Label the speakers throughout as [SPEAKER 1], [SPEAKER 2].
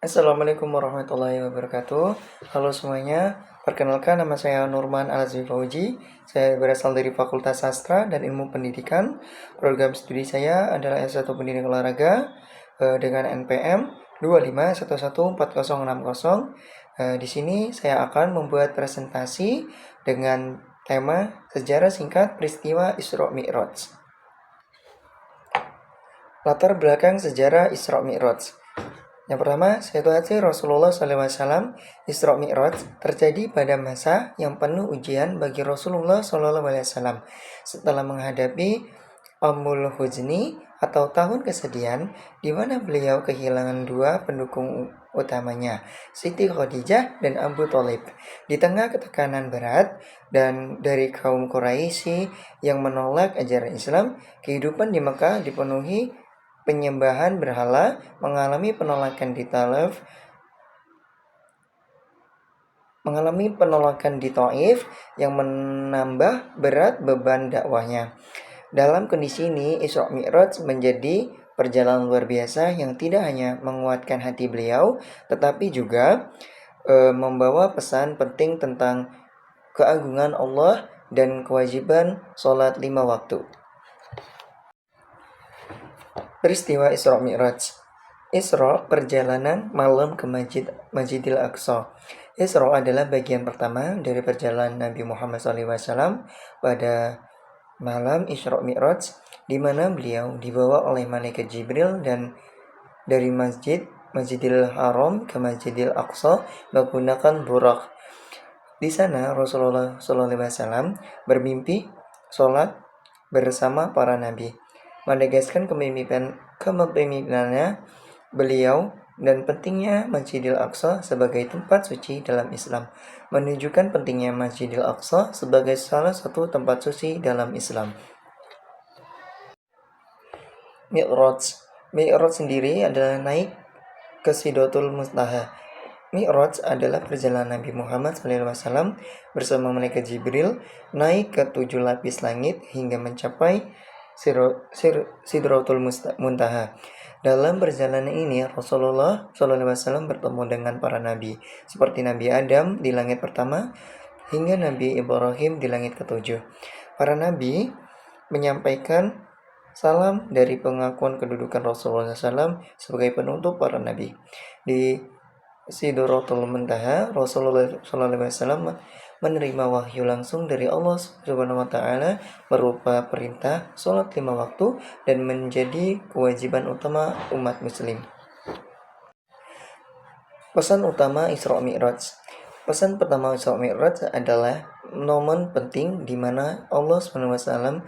[SPEAKER 1] Assalamualaikum warahmatullahi wabarakatuh. Halo semuanya, perkenalkan nama saya Nurman Al-Azmi Fauji. Saya berasal dari Fakultas Sastra dan Ilmu Pendidikan. Program studi saya adalah S1 Pendidikan Olahraga dengan NPM 25114060. Di sini saya akan membuat presentasi dengan tema sejarah singkat peristiwa Isra Mi'raj. Latar belakang sejarah Isra Mi'raj. Yang pertama, situasi Rasulullah SAW Isra Mi'raj terjadi pada masa yang penuh ujian bagi Rasulullah SAW. Setelah menghadapi Amul Huzni atau tahun kesedihan, di mana beliau kehilangan dua pendukung utamanya, Siti Khadijah dan Abu Thalib. Di tengah ketekanan berat dan dari kaum Quraisy yang menolak ajaran Islam, kehidupan di Mekah dipenuhi penyembahan berhala, mengalami penolakan di Taif yang menambah berat beban dakwahnya. Dalam kondisi ini, Isra Mi'raj menjadi perjalanan luar biasa yang tidak hanya menguatkan hati beliau, tetapi juga membawa pesan penting tentang keagungan Allah dan kewajiban sholat 5 waktu. Peristiwa Isra Mi'raj. Isra, perjalanan malam ke Masjidil Aqsa. Isra adalah bagian pertama dari perjalanan Nabi Muhammad SAW pada malam Isra Mi'raj, di mana beliau dibawa oleh malaikat Jibril dan dari Masjidil Haram ke Masjidil Aqsa menggunakan burak. Di sana Rasulullah SAW bermimpi sholat bersama para nabi, menegaskan kepemimpinannya beliau dan pentingnya Masjidil Aqsa sebagai tempat suci dalam Islam, menunjukkan pentingnya Masjidil Aqsa sebagai salah satu tempat suci dalam Islam. Mi'raj sendiri adalah naik ke Sidratul Muntaha. Mi'raj adalah perjalanan Nabi Muhammad SAW bersama malaikat Jibril naik ke 7 lapis langit hingga mencapai Sidratul Muntaha. Dalam perjalanan ini, Rasulullah SAW bertemu dengan para nabi, seperti Nabi Adam di langit pertama, hingga Nabi Ibrahim di langit ketujuh. Para nabi menyampaikan salam dari pengakuan kedudukan Rasulullah SAW sebagai penutup para nabi. Di Sidratul Muntaha, Rasulullah SAW menerima wahyu langsung dari Allah Subhanahu wa Ta'ala berupa perintah sholat 5 waktu dan menjadi kewajiban utama umat Muslim. Pesan utama Isra Mi'raj. Pesan pertama Isra Mi'raj adalah momen penting di mana Allah Subhanahu wa Ta'ala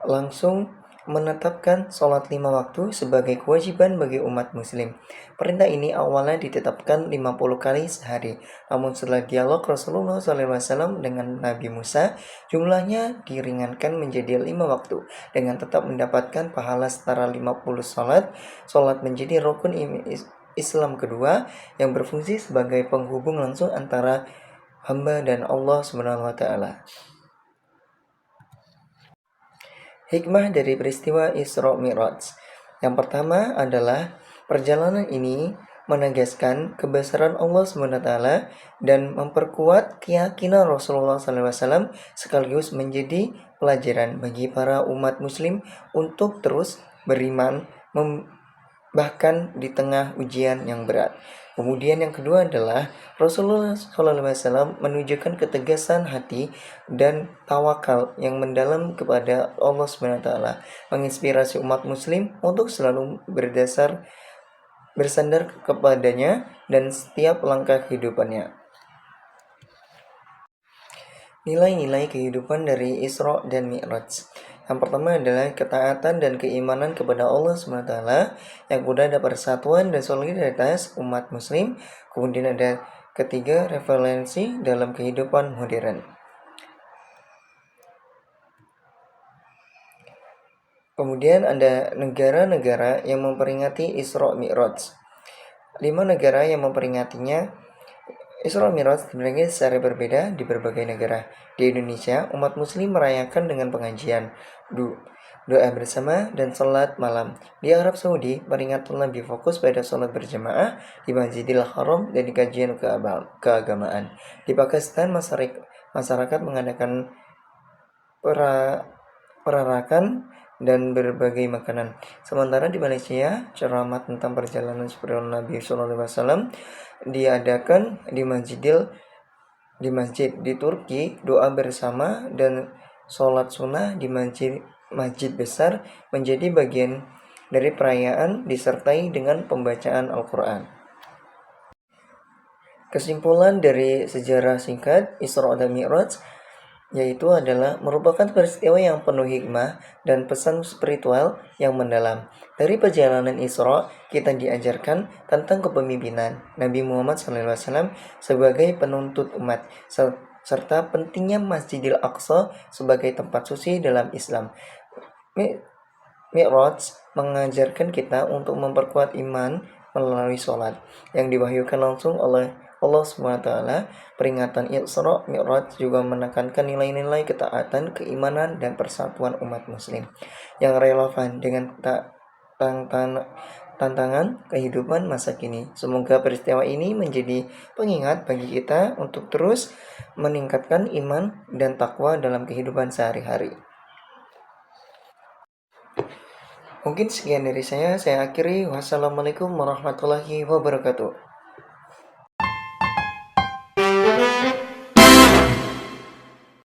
[SPEAKER 1] langsung menetapkan sholat 5 waktu sebagai kewajiban bagi umat muslim. Perintah ini awalnya ditetapkan 50 kali sehari, namun setelah dialog Rasulullah SAW dengan Nabi Musa, jumlahnya diringankan menjadi 5 waktu dengan tetap mendapatkan pahala setara 50 sholat. Sholat menjadi rukun Islam kedua yang berfungsi sebagai penghubung langsung antara hamba dan Allah Subhanahu wa Ta'ala. Hikmah dari peristiwa Isra Mi'raj. Yang pertama adalah perjalanan ini menegaskan kebesaran Allah SWT dan memperkuat keyakinan Rasulullah SAW sekaligus menjadi pelajaran bagi para umat muslim untuk terus beriman bahkan di tengah ujian yang berat. Kemudian yang kedua adalah Rasulullah SAW menunjukkan ketegasan hati dan tawakal yang mendalam kepada Allah SWT, menginspirasi umat muslim untuk selalu bersandar kepadanya dan setiap langkah kehidupannya. Nilai-nilai kehidupan dari Isra dan Mi'raj. Yang pertama adalah ketaatan dan keimanan kepada Allah SWT, yang kedua ada persatuan dan solidaritas umat muslim, kemudian ada ketiga referensi dalam kehidupan modern. Kemudian ada negara-negara yang memperingati Isra Mi'raj. 5 negara yang memperingatinya. Isra Mi'raj sebenarnya secara berbeda di berbagai negara. Di Indonesia, umat muslim merayakan dengan pengajian. doa bersama, dan sholat malam. Di Arab Saudi, peringatan lebih fokus pada sholat berjamaah di Masjidil Haram dan di kajian keagamaan. Di Pakistan, masyarakat mengadakan perarakan dan berbagai makanan. Sementara di Malaysia, ceramah tentang perjalanan spiritual Nabi SAW diadakan di masjid. Di Turki, doa bersama dan sholat sunnah di masjid besar menjadi bagian dari perayaan disertai dengan pembacaan Al-Quran. Kesimpulan dari sejarah singkat Isra dan Mi'raj yaitu adalah merupakan peristiwa yang penuh hikmah dan pesan spiritual yang mendalam. Dari perjalanan Isra, kita diajarkan tentang kepemimpinan Nabi Muhammad SAW sebagai penuntut umat, serta pentingnya Masjidil Aqsa sebagai tempat suci dalam Islam. Mi'raj mengajarkan kita untuk memperkuat iman melalui sholat yang diwahyukan langsung oleh Allah SWT. Peringatan Isra Mi'raj juga menekankan nilai-nilai ketaatan, keimanan, dan persatuan umat muslim yang relevan dengan tantangan kehidupan masa kini. Semoga peristiwa ini menjadi pengingat bagi kita untuk terus meningkatkan iman dan takwa dalam kehidupan sehari-hari. Mungkin sekian dari saya akhiri. Wassalamualaikum warahmatullahi wabarakatuh.